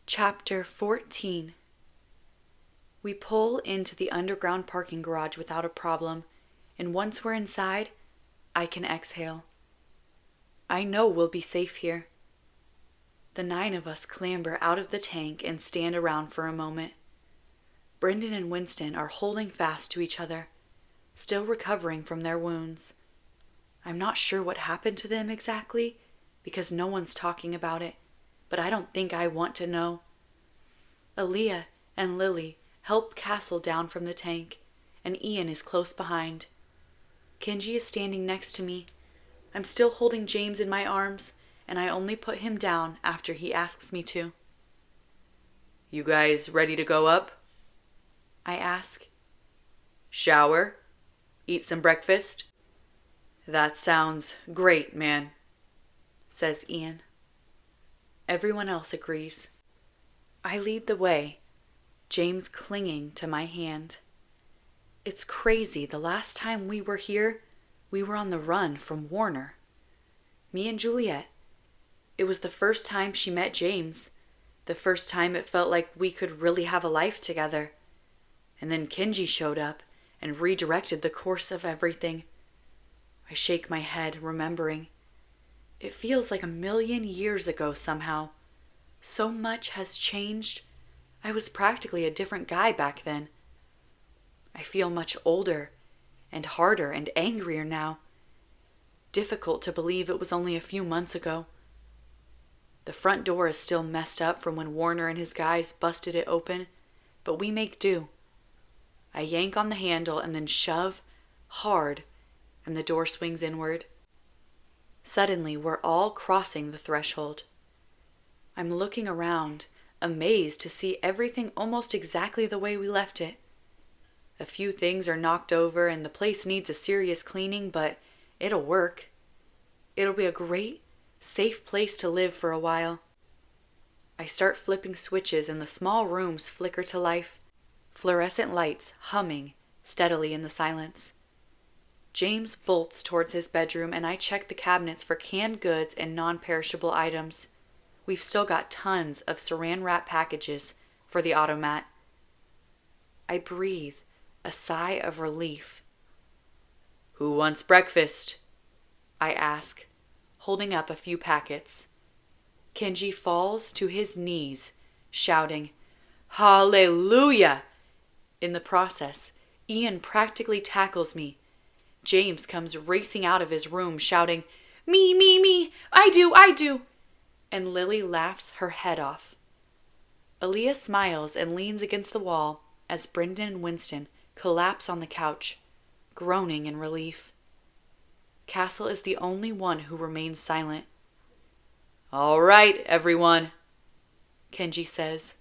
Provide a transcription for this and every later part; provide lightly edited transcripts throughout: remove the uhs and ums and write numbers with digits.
Chapter 14. We pull into the underground parking garage without a problem, and once we're inside, I can exhale. I know we'll be safe here. The 9 of us clamber out of the tank and stand around for a moment. Brendan and Winston are holding fast to each other, still recovering from their wounds. I'm not sure what happened to them exactly, because no one's talking about it, but I don't think I want to know. Aaliyah and Lily help Castle down from the tank, and Ian is close behind. Kenji is standing next to me. I'm still holding James in my arms, and I only put him down after he asks me to. You guys ready to go up? I ask. Shower? Eat some breakfast? That sounds great, man, says Ian. Everyone else agrees. I lead the way, James clinging to my hand. It's crazy, the last time we were here, we were on the run from Warner. Me and Juliet. It was the first time she met James, the first time it felt like we could really have a life together. And then Kenji showed up and redirected the course of everything. I shake my head, remembering. It feels like 1,000,000 years ago somehow. So much has changed. I was practically a different guy back then. I feel much older and harder and angrier now. Difficult to believe it was only a few months ago. The front door is still messed up from when Warner and his guys busted it open, but we make do. I yank on the handle and then shove hard, and the door swings inward. Suddenly, we're all crossing the threshold. I'm looking around, amazed to see everything almost exactly the way we left it. A few things are knocked over and the place needs a serious cleaning, but it'll work. It'll be a great, safe place to live for a while. I start flipping switches and the small rooms flicker to life, fluorescent lights humming steadily in the silence. James bolts towards his bedroom and I check the cabinets for canned goods and non-perishable items. We've still got tons of saran wrap packages for the automat. I breathe a sigh of relief. Who wants breakfast? I ask, holding up a few packets. Kenji falls to his knees, shouting, "Hallelujah!" In the process, Ian practically tackles me. James comes racing out of his room, shouting, Me, I do!" And Lily laughs her head off. Aaliyah smiles and leans against the wall as Brendan and Winston collapse on the couch, groaning in relief. Castle is the only one who remains silent. All right, everyone, Kenji says.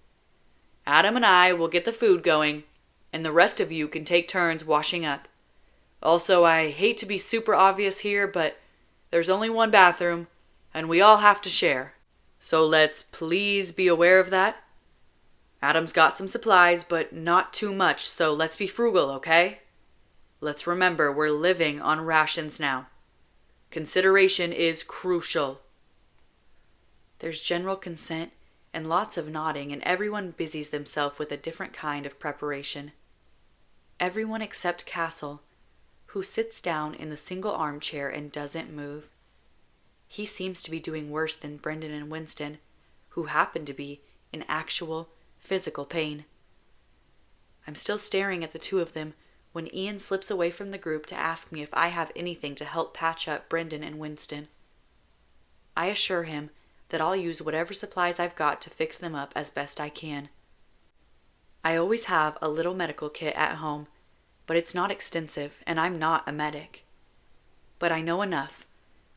Adam and I will get the food going, and the rest of you can take turns washing up. Also, I hate to be super obvious here, but there's only one bathroom, and we all have to share. So let's please be aware of that. Adam's got some supplies, but not too much, so let's be frugal, okay? Let's remember we're living on rations now. Consideration is crucial. There's general consent and lots of nodding, and everyone busies themselves with a different kind of preparation. Everyone except Castle, who sits down in the single armchair and doesn't move. He seems to be doing worse than Brendan and Winston, who happen to be in actual physical pain. I'm still staring at the two of them when Ian slips away from the group to ask me if I have anything to help patch up Brendan and Winston. I assure him that I'll use whatever supplies I've got to fix them up as best I can. I always have a little medical kit at home, but it's not extensive, and I'm not a medic. But I know enough.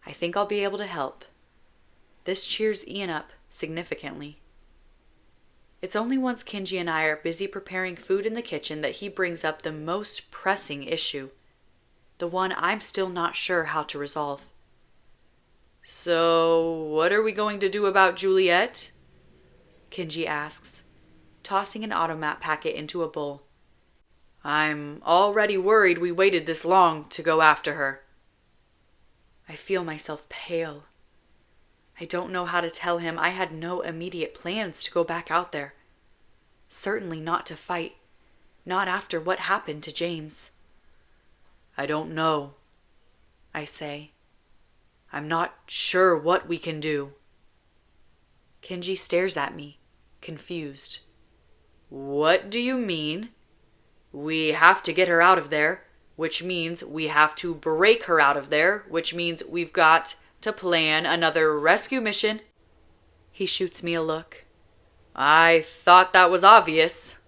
I think I'll be able to help. This cheers Ian up significantly. It's only once Kenji and I are busy preparing food in the kitchen that he brings up the most pressing issue, the one I'm still not sure how to resolve. So, what are we going to do about Juliet? Kenji asks, tossing an automat packet into a bowl. I'm already worried we waited this long to go after her. I feel myself pale. I don't know how to tell him I had no immediate plans to go back out there. Certainly not to fight. Not after what happened to James. I don't know, I say. I'm not sure what we can do. Kenji stares at me, confused. What do you mean? We have to get her out of there, which means we have to break her out of there, which means we've got to plan another rescue mission. He shoots me a look. I thought that was obvious.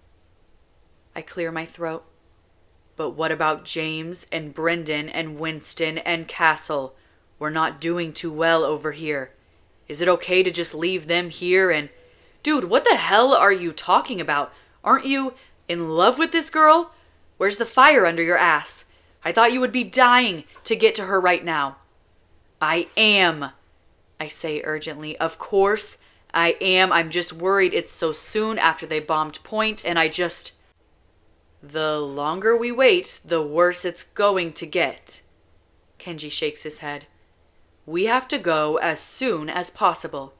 I clear my throat. But what about James and Brendan and Winston and Castle? We're not doing too well over here. Is it okay to just leave them here and... Dude, what the hell are you talking about? Aren't you in love with this girl? Where's the fire under your ass? I thought you would be dying to get to her right now. I am, I say urgently. Of course I am. I'm just worried it's so soon after they bombed Point, and The longer we wait, the worse it's going to get. Kenji shakes his head. We have to go as soon as possible.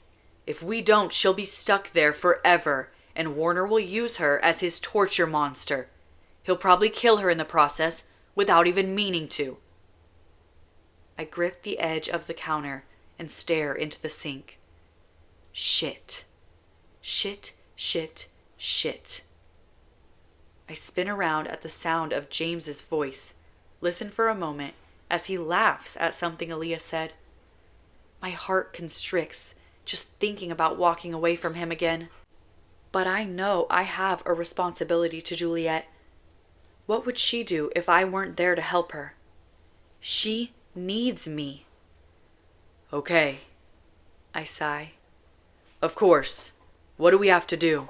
If we don't, she'll be stuck there forever, and Warner will use her as his torture monster. He'll probably kill her in the process without even meaning to. I grip the edge of the counter and stare into the sink. Shit. Shit, shit, shit. I spin around at the sound of James's voice, listen for a moment as he laughs at something Aaliyah said. My heart constricts just thinking about walking away from him again. But I know I have a responsibility to Juliet. What would she do if I weren't there to help her? She needs me. Okay, I sigh. Of course. What do we have to do?